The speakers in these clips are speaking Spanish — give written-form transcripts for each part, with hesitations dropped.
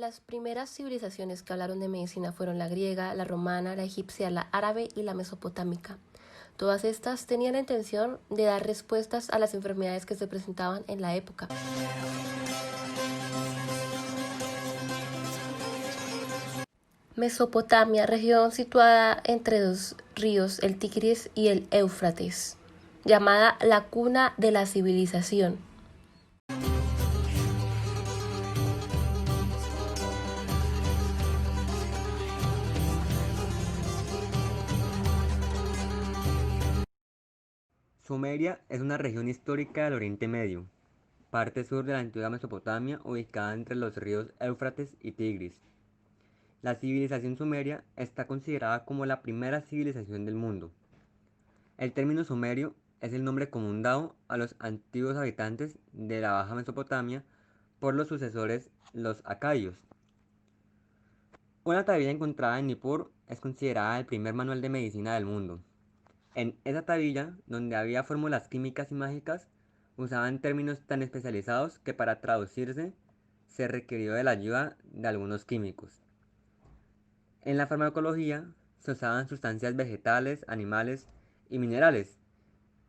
Las primeras civilizaciones que hablaron de medicina fueron la griega, la romana, la egipcia, la árabe y la mesopotámica. Todas estas tenían la intención de dar respuestas a las enfermedades que se presentaban en la época. Mesopotamia, región situada entre dos ríos, el Tigris y el Éufrates, llamada la cuna de la civilización. Sumeria es una región histórica del Oriente Medio, parte sur de la antigua Mesopotamia ubicada entre los ríos Éufrates y Tigris. La civilización sumeria está considerada como la primera civilización del mundo. El término sumerio es el nombre común dado a los antiguos habitantes de la Baja Mesopotamia por los sucesores, los acadios. Una tabilla encontrada en Nippur es considerada el primer manual de medicina del mundo. En esa tabilla, donde había fórmulas químicas y mágicas, usaban términos tan especializados que para traducirse se requirió de la ayuda de algunos químicos. En la farmacología se usaban sustancias vegetales, animales y minerales.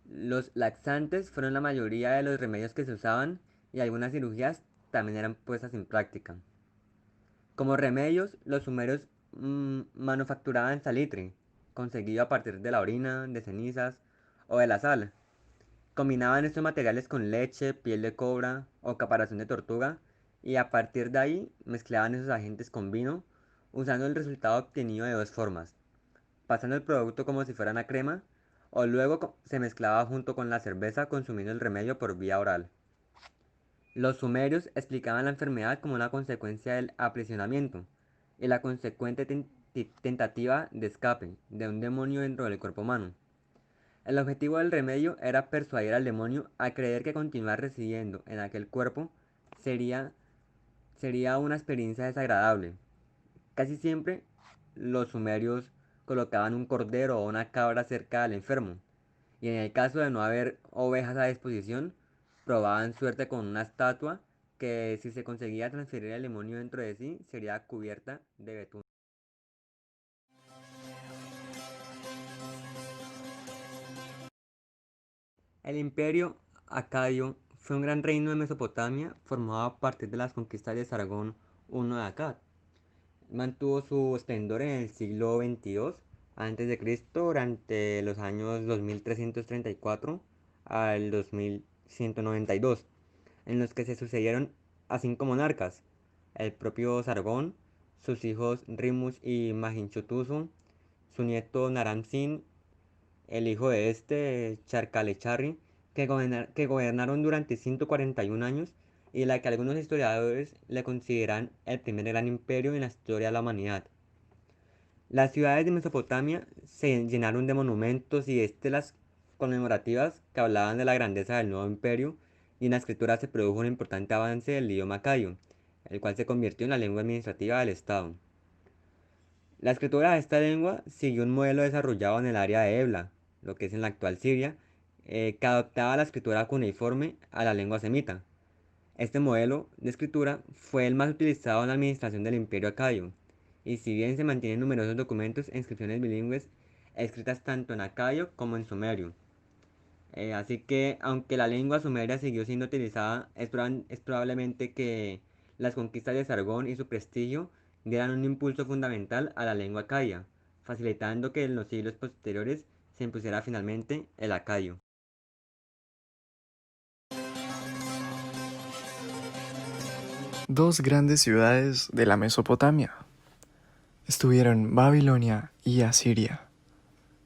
Los laxantes fueron la mayoría de los remedios que se usaban y algunas cirugías también eran puestas en práctica. Como remedios, los sumerios manufacturaban salitre, conseguido a partir de la orina, de cenizas o de la sal. Combinaban estos materiales con leche, piel de cobra o caparazón de tortuga y a partir de ahí mezclaban esos agentes con vino, usando el resultado obtenido de dos formas, pasando el producto como si fuera una crema o luego se mezclaba junto con la cerveza consumiendo el remedio por vía oral. Los sumerios explicaban la enfermedad como una consecuencia del aprisionamiento y la consecuente tentativa de escape de un demonio dentro del cuerpo humano. El objetivo del remedio era persuadir al demonio a creer que continuar residiendo en aquel cuerpo sería, sería una experiencia desagradable. Casi siempre los sumerios colocaban un cordero o una cabra cerca del enfermo, y en el caso de no haber ovejas a disposición, probaban suerte con una estatua que si se conseguía transferir el demonio dentro de sí, sería cubierta de betún. El imperio acadio fue un gran reino de Mesopotamia formado a partir de las conquistas de Sargón I de Akkad. Mantuvo su esplendor en el siglo XXII a.C. durante los años 2334 al 2192, en los que se sucedieron a 5 monarcas: el propio Sargón, sus hijos Rimus y Mahinchutusu, su nieto Naram-Sin, el hijo de este, Charcalechari, que gobernaron durante 141 años y la que algunos historiadores le consideran el primer gran imperio en la historia de la humanidad. Las ciudades de Mesopotamia se llenaron de monumentos y estelas conmemorativas que hablaban de la grandeza del nuevo imperio, y en la escritura se produjo un importante avance del idioma acadio, el cual se convirtió en la lengua administrativa del Estado. La escritura de esta lengua siguió un modelo desarrollado en el área de Ebla, lo que es en la actual Siria, que adoptaba la escritura cuneiforme a la lengua semita. Este modelo de escritura fue el más utilizado en la administración del Imperio Acadio, y si bien se mantienen numerosos documentos e inscripciones bilingües escritas tanto en acadio como en sumerio. Así que, aunque la lengua sumeria siguió siendo utilizada, es probablemente que las conquistas de Sargón y su prestigio dieran un impulso fundamental a la lengua acadia, facilitando que en los siglos posteriores se impusiera finalmente el acadio. Dos grandes ciudades de la Mesopotamia estuvieron Babilonia y Asiria.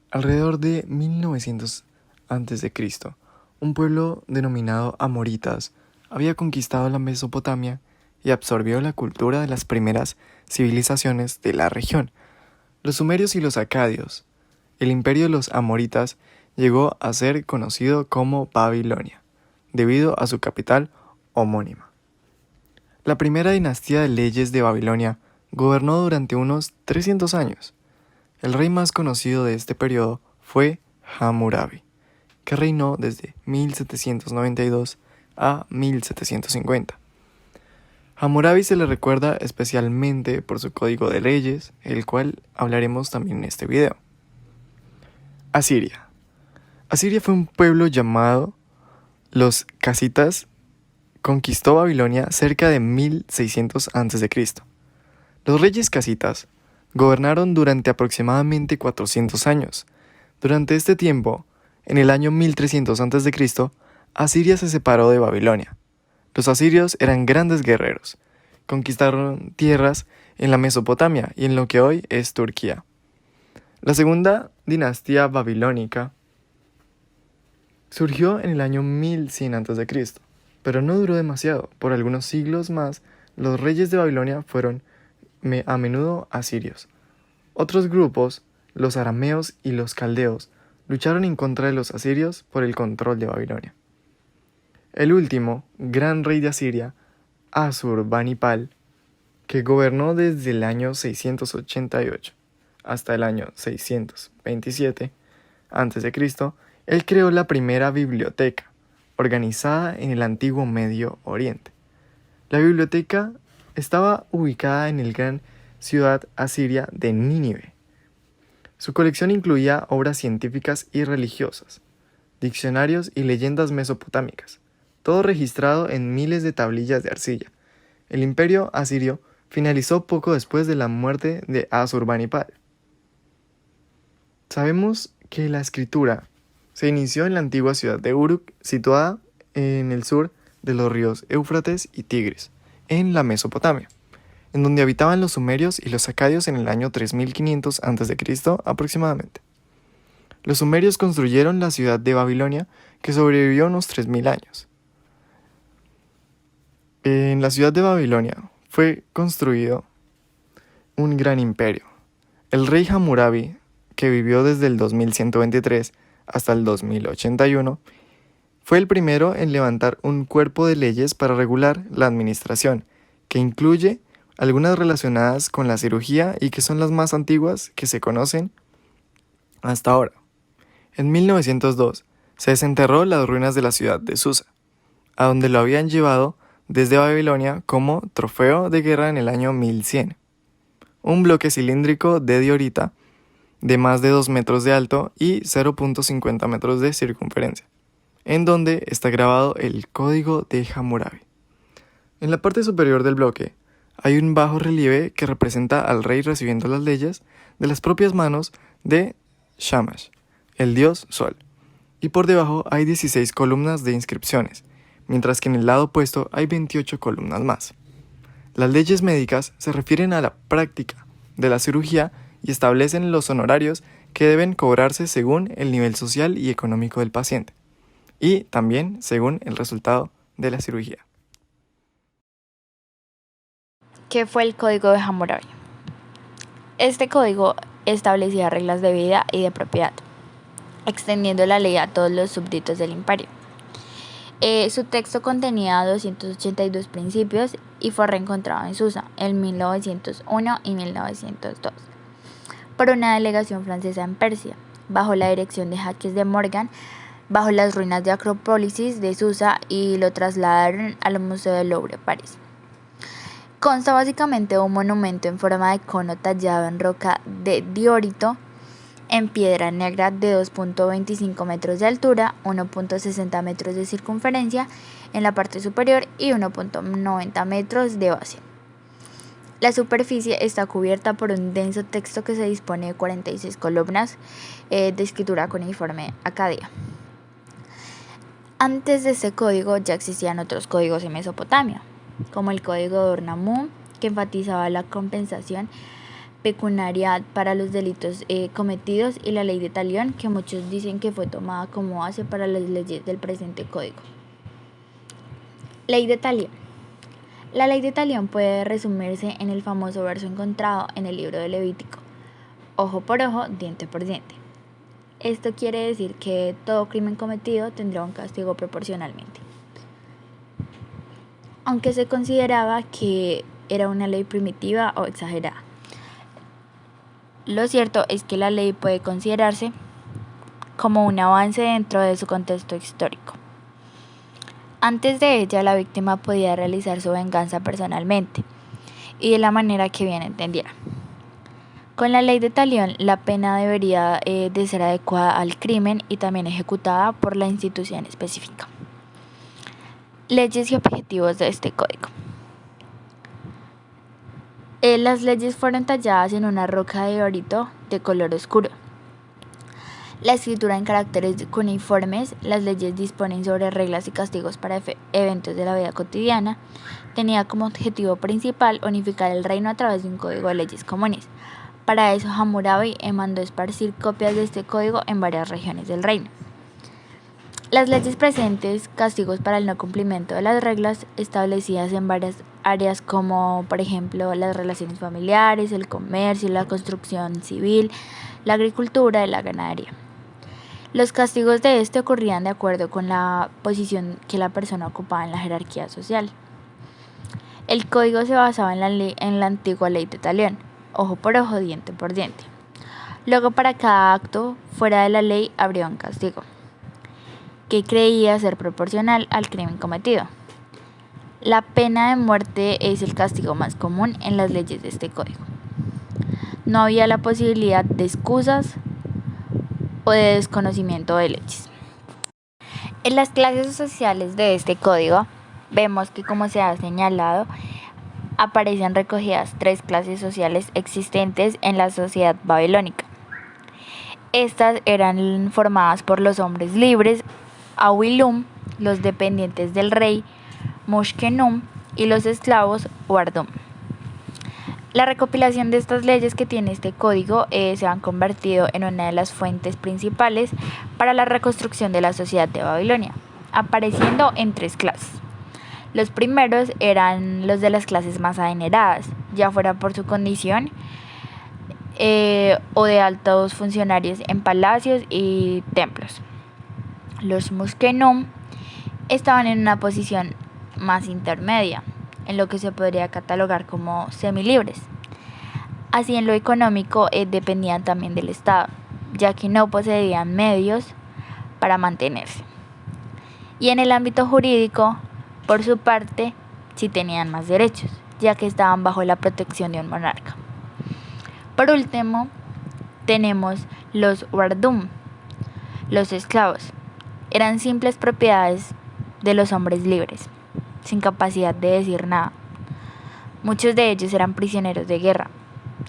Alrededor de 1900 a.C., un pueblo denominado Amoritas había conquistado la Mesopotamia y absorbió la cultura de las primeras civilizaciones de la región, los sumerios y los acadios. El imperio de los amoritas llegó a ser conocido como Babilonia, debido a su capital homónima. La primera dinastía de leyes de Babilonia gobernó durante unos 300 años. El rey más conocido de este periodo fue Hammurabi, que reinó desde 1792 a 1750. Hammurabi se le recuerda especialmente por su código de leyes, el cual hablaremos también en este video. Asiria. Asiria fue un pueblo llamado los casitas. Conquistó Babilonia cerca de 1600 a.C. Los reyes casitas gobernaron durante aproximadamente 400 años. Durante este tiempo, en el año 1300 a.C., Asiria se separó de Babilonia. Los asirios eran grandes guerreros. Conquistaron tierras en la Mesopotamia y en lo que hoy es Turquía. La segunda dinastía babilónica surgió en el año 1100 a.C., pero no duró demasiado. Por algunos siglos más, los reyes de Babilonia fueron a menudo asirios. Otros grupos, los arameos y los caldeos, lucharon en contra de los asirios por el control de Babilonia. El último gran rey de Asiria, Asurbanipal, que gobernó desde el año 688 hasta el año 627 a.C., él creó la primera biblioteca, organizada en el antiguo Medio Oriente. La biblioteca estaba ubicada en la gran ciudad asiria de Nínive. Su colección incluía obras científicas y religiosas, diccionarios y leyendas mesopotámicas, todo registrado en miles de tablillas de arcilla. El imperio asirio finalizó poco después de la muerte de Asurbanipal. Sabemos que la escritura se inició en la antigua ciudad de Uruk, situada en el sur de los ríos Éufrates y Tigris, en la Mesopotamia, en donde habitaban los sumerios y los acadios en el año 3500 a.C. aproximadamente. Los sumerios construyeron la ciudad de Babilonia, que sobrevivió unos 3000 años. En la ciudad de Babilonia fue construido un gran imperio. El rey Hammurabi, que vivió desde el 2123 hasta el 2081, fue el primero en levantar un cuerpo de leyes para regular la administración, que incluye algunas relacionadas con la cirugía y que son las más antiguas que se conocen hasta ahora. En 1902 se desenterró las ruinas de la ciudad de Susa, a donde lo habían llevado desde Babilonia como trofeo de guerra en el año 1100. Un bloque cilíndrico de diorita de más de 2 metros de alto y 0.50 metros de circunferencia, en donde está grabado el código de Hammurabi. En la parte superior del bloque hay un bajo relieve que representa al rey recibiendo las leyes de las propias manos de Shamash, el dios Sol, y por debajo hay 16 columnas de inscripciones, mientras que en el lado opuesto hay 28 columnas más. Las leyes médicas se refieren a la práctica de la cirugía y establecen los honorarios que deben cobrarse según el nivel social y económico del paciente, y también según el resultado de la cirugía. ¿Qué fue el código de Hammurabi? Este código establecía reglas de vida y de propiedad, extendiendo la ley a todos los súbditos del imperio. Su texto contenía 282 principios y fue reencontrado en Susa en 1901 y 1902 por una delegación francesa en Persia, bajo la dirección de Jacques de Morgan, bajo las ruinas de Acrópolis de Susa, y lo trasladaron al Museo del Louvre, París. Consta básicamente de un monumento en forma de cono tallado en roca de diorito en piedra negra de 2.25 metros de altura, 1.60 metros de circunferencia en la parte superior y 1.90 metros de base. La superficie está cubierta por un denso texto que se dispone de 46 columnas de escritura cuneiforme acadia. Antes de este código ya existían otros códigos en Mesopotamia, como el código de Ur-Nammu, que enfatizaba la compensación pecuniaria para los delitos cometidos, y la ley de Talión, que muchos dicen que fue tomada como base para las leyes del presente código. Ley de Talión. La ley de Talión puede resumirse en el famoso verso encontrado en el libro de Levítico: ojo por ojo, diente por diente. Esto quiere decir que todo crimen cometido tendrá un castigo proporcionalmente. Aunque se consideraba que era una ley primitiva o exagerada, lo cierto es que la ley puede considerarse como un avance dentro de su contexto histórico. Antes de ella, la víctima podía realizar su venganza personalmente y de la manera que bien entendiera. Con la ley de talión, la pena debería de ser adecuada al crimen y también ejecutada por la institución específica. Leyes y objetivos de este código. Las leyes fueron talladas en una roca de orito de color oscuro. La escritura en caracteres cuneiformes, las leyes disponen sobre reglas y castigos para eventos de la vida cotidiana. Tenía como objetivo principal unificar el reino a través de un código de leyes comunes. Para eso Hammurabi mandó esparcir copias de este código en varias regiones del reino. Las leyes presentes, castigos para el no cumplimiento de las reglas establecidas en varias áreas como por ejemplo las relaciones familiares, el comercio, la construcción civil, la agricultura y la ganadería. Los castigos de este ocurrían de acuerdo con la posición que la persona ocupaba en la jerarquía social. El código se basaba en la antigua ley de talión, ojo por ojo, diente por diente. Luego para cada acto fuera de la ley habría un castigo, que creía ser proporcional al crimen cometido. La pena de muerte es el castigo más común en las leyes de este código. No había la posibilidad de excusas o de desconocimiento de leyes. En las clases sociales de este código vemos que, como se ha señalado, aparecen recogidas 3 clases sociales existentes en la sociedad babilónica. Estas eran formadas por los hombres libres, Awilum, los dependientes del rey, Mushkenum, y los esclavos, Wardum. La recopilación de estas leyes que tiene este código se han convertido en una de las fuentes principales para la reconstrucción de la sociedad de Babilonia, apareciendo en 3 clases. Los primeros eran los de las clases más adineradas, ya fuera por su condición o de altos funcionarios en palacios y templos. Los Mushkenum estaban en una posición más intermedia, en lo que se podría catalogar como semilibres. Así, en lo económico dependían también del Estado, ya que no poseían medios para mantenerse. Y en el ámbito jurídico, por su parte, sí tenían más derechos, ya que estaban bajo la protección de un monarca. Por último, tenemos los Wardum, los esclavos. Eran simples propiedades de los hombres libres, sin capacidad de decir nada. Muchos de ellos eran prisioneros de guerra,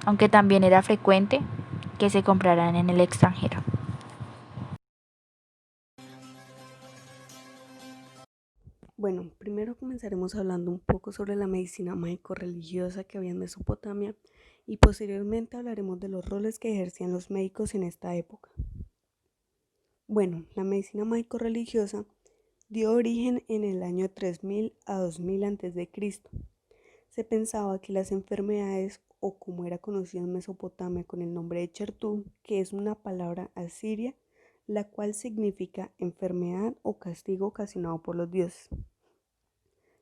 aunque también era frecuente que se compraran en el extranjero. Bueno, primero comenzaremos hablando un poco sobre la medicina mágico-religiosa que había en Mesopotamia y posteriormente hablaremos de los roles que ejercían los médicos en esta época. Bueno, la medicina mágico-religiosa dio origen en el año 3000 a 2000 a.C. Se pensaba que las enfermedades, o como era conocido en Mesopotamia con el nombre de Chertú, que es una palabra asiria, la cual significa enfermedad o castigo ocasionado por los dioses.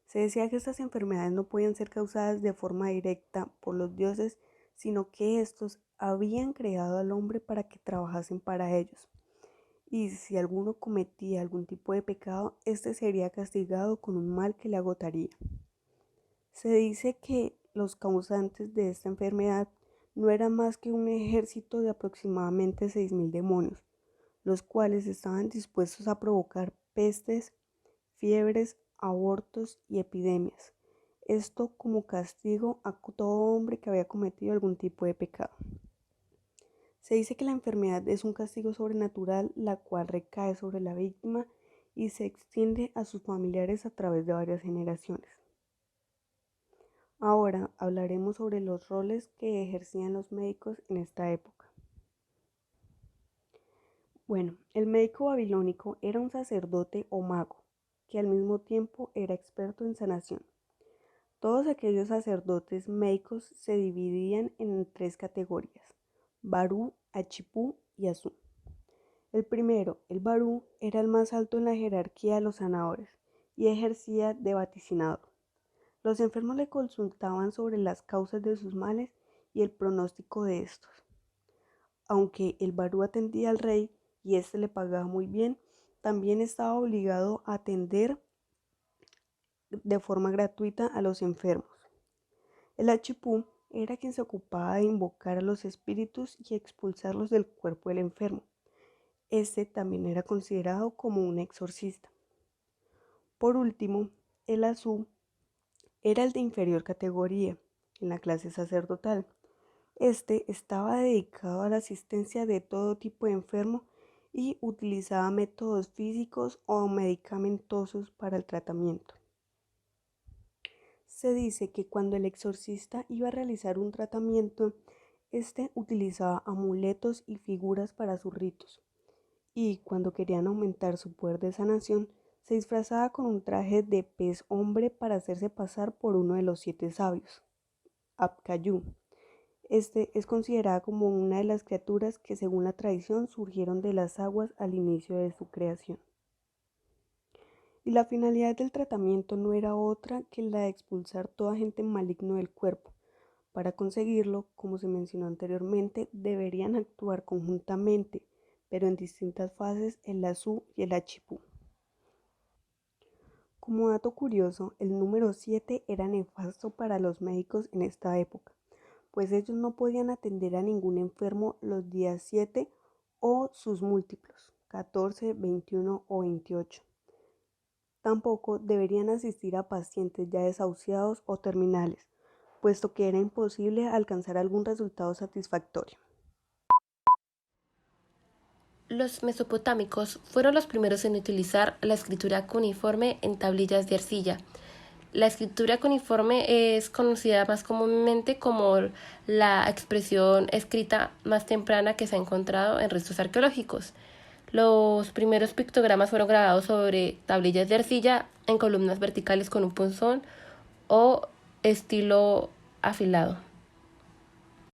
Se decía que estas enfermedades no podían ser causadas de forma directa por los dioses, sino que estos habían creado al hombre para que trabajasen para ellos. Y si alguno cometía algún tipo de pecado, este sería castigado con un mal que le agotaría. Se dice que los causantes de esta enfermedad no eran más que un ejército de aproximadamente 6.000 demonios, los cuales estaban dispuestos a provocar pestes, fiebres, abortos y epidemias. Esto como castigo a todo hombre que había cometido algún tipo de pecado. Se dice que la enfermedad es un castigo sobrenatural, la cual recae sobre la víctima y se extiende a sus familiares a través de varias generaciones. Ahora hablaremos sobre los roles que ejercían los médicos en esta época. Bueno, el médico babilónico era un sacerdote o mago, que al mismo tiempo era experto en sanación. Todos aquellos sacerdotes médicos se dividían en 3 categorías: Barú, Achipú y Azú. El primero, el Barú, era el más alto en la jerarquía de los sanadores y ejercía de vaticinador. Los enfermos le consultaban sobre las causas de sus males y el pronóstico de estos. Aunque el Barú atendía al rey y éste le pagaba muy bien, también estaba obligado a atender de forma gratuita a los enfermos. El achipú era quien se ocupaba de invocar a los espíritus y expulsarlos del cuerpo del enfermo. Este también era considerado como un exorcista. Por último, el azú era el de inferior categoría en la clase sacerdotal. Este estaba dedicado a la asistencia de todo tipo de enfermo y utilizaba métodos físicos o medicamentosos para el tratamiento. Se dice que cuando el exorcista iba a realizar un tratamiento, este utilizaba amuletos y figuras para sus ritos, y cuando querían aumentar su poder de sanación, se disfrazaba con un traje de pez hombre para hacerse pasar por uno de los 7 sabios, Apcayú. Este es considerada como una de las criaturas que según la tradición surgieron de las aguas al inicio de su creación. Y la finalidad del tratamiento no era otra que la de expulsar todo agente maligno del cuerpo. Para conseguirlo, como se mencionó anteriormente, deberían actuar conjuntamente, pero en distintas fases el azú y el achipú. Como dato curioso, el número 7 era nefasto para los médicos en esta época, pues ellos no podían atender a ningún enfermo los días 7 o sus múltiplos, 14, 21 o 28. Tampoco deberían asistir a pacientes ya desahuciados o terminales, puesto que era imposible alcanzar algún resultado satisfactorio. Los mesopotámicos fueron los primeros en utilizar la escritura cuneiforme en tablillas de arcilla. La escritura cuneiforme es conocida más comúnmente como la expresión escrita más temprana que se ha encontrado en restos arqueológicos. Los primeros pictogramas fueron grabados sobre tablillas de arcilla en columnas verticales con un punzón o estilo afilado.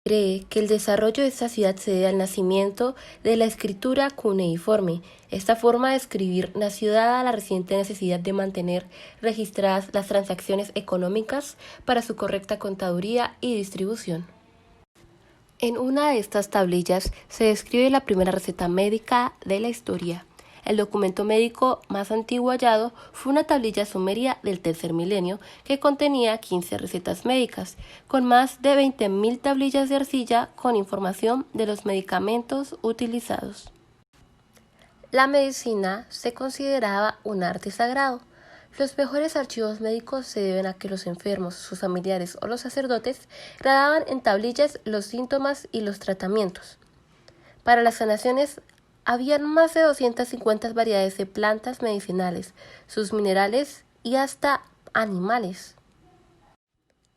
Cree que el desarrollo de esta ciudad se debe al nacimiento de la escritura cuneiforme. Esta forma de escribir nació dada la reciente necesidad de mantener registradas las transacciones económicas para su correcta contaduría y distribución. En una de estas tablillas se describe la primera receta médica de la historia. El documento médico más antiguo hallado fue una tablilla sumeria del tercer milenio que contenía 15 recetas médicas, con más de 20.000 tablillas de arcilla con información de los medicamentos utilizados. La medicina se consideraba un arte sagrado. Los mejores archivos médicos se deben a que los enfermos, sus familiares o los sacerdotes grababan en tablillas los síntomas y los tratamientos. Para las sanaciones habían más de 250 variedades de plantas medicinales, sus minerales y hasta animales.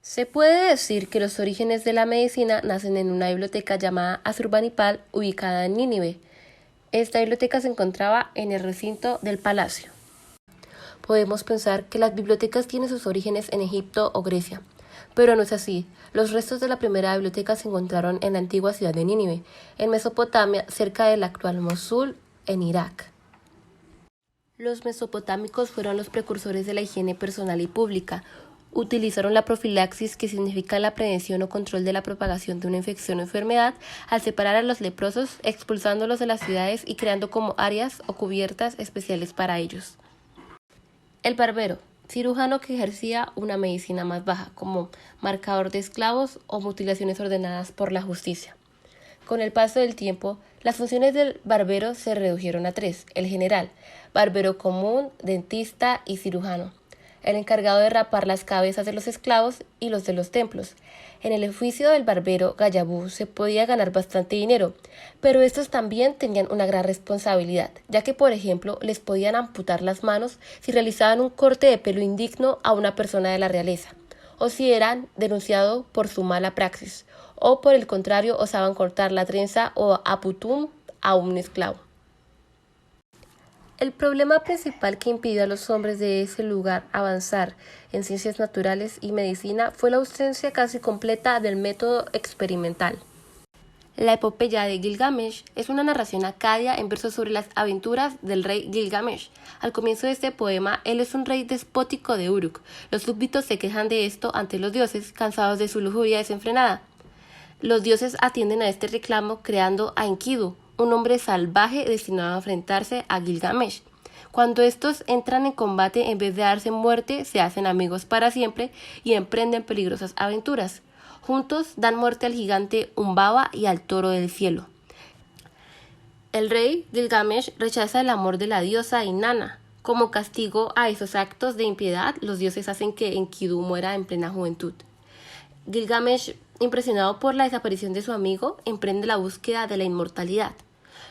Se puede decir que los orígenes de la medicina nacen en una biblioteca llamada Asurbanipal ubicada en Nínive. Esta biblioteca se encontraba en el recinto del palacio. Podemos pensar que las bibliotecas tienen sus orígenes en Egipto o Grecia, pero no es así. Los restos de la primera biblioteca se encontraron en la antigua ciudad de Nínive, en Mesopotamia, cerca del actual Mosul, en Irak. Los mesopotámicos fueron los precursores de la higiene personal y pública. Utilizaron la profilaxis, que significa la prevención o control de la propagación de una infección o enfermedad, al separar a los leprosos, expulsándolos de las ciudades y creando como áreas o cubiertas especiales para ellos. El barbero, cirujano que ejercía una medicina más baja, como marcador de esclavos o mutilaciones ordenadas por la justicia. Con el paso del tiempo, las funciones del barbero se redujeron a 3: el general, barbero común, dentista y cirujano, el encargado de rapar las cabezas de los esclavos y los de los templos. En el oficio del barbero gayabú se podía ganar bastante dinero, pero estos también tenían una gran responsabilidad, ya que, por ejemplo, les podían amputar las manos si realizaban un corte de pelo indigno a una persona de la realeza, o si eran denunciados por su mala praxis, o por el contrario osaban cortar la trenza o aputum a un esclavo. El problema principal que impidió a los hombres de ese lugar avanzar en ciencias naturales y medicina fue la ausencia casi completa del método experimental. La epopeya de Gilgamesh es una narración acadia en versos sobre las aventuras del rey Gilgamesh. Al comienzo de este poema, él es un rey despótico de Uruk. Los súbditos se quejan de esto ante los dioses, cansados de su lujuria desenfrenada. Los dioses atienden a este reclamo creando a Enkidu, un hombre salvaje destinado a enfrentarse a Gilgamesh. Cuando estos entran en combate, en vez de darse muerte, se hacen amigos para siempre y emprenden peligrosas aventuras. Juntos dan muerte al gigante Humbaba y al toro del cielo. El rey Gilgamesh rechaza el amor de la diosa Inanna. Como castigo a esos actos de impiedad, los dioses hacen que Enkidu muera en plena juventud. Gilgamesh, impresionado por la desaparición de su amigo, emprende la búsqueda de la inmortalidad,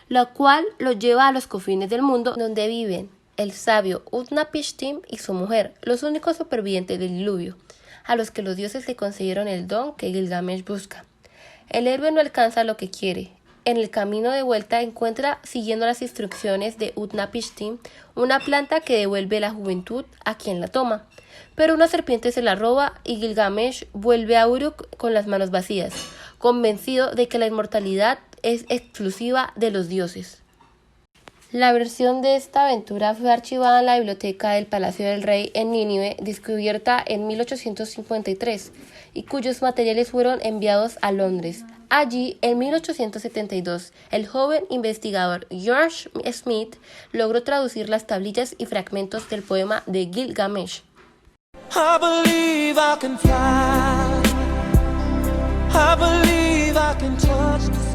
la cual lo lleva a los confines del mundo donde viven el sabio Utnapishtim y su mujer, los únicos supervivientes del diluvio, a los que los dioses le concedieron el don que Gilgamesh busca. El héroe no alcanza lo que quiere. En el camino de vuelta encuentra, siguiendo las instrucciones de Utnapishtim, una planta que devuelve la juventud a quien la toma. Pero una serpiente se la roba y Gilgamesh vuelve a Uruk con las manos vacías, convencido de que la inmortalidad es exclusiva de los dioses. La versión de esta aventura fue archivada en la biblioteca del Palacio del Rey en Nínive, descubierta en 1853, y cuyos materiales fueron enviados a Londres. Allí, en 1872, el joven investigador George Smith logró traducir las tablillas y fragmentos del poema de Gilgamesh. I believe I can fly. I believe I can touch the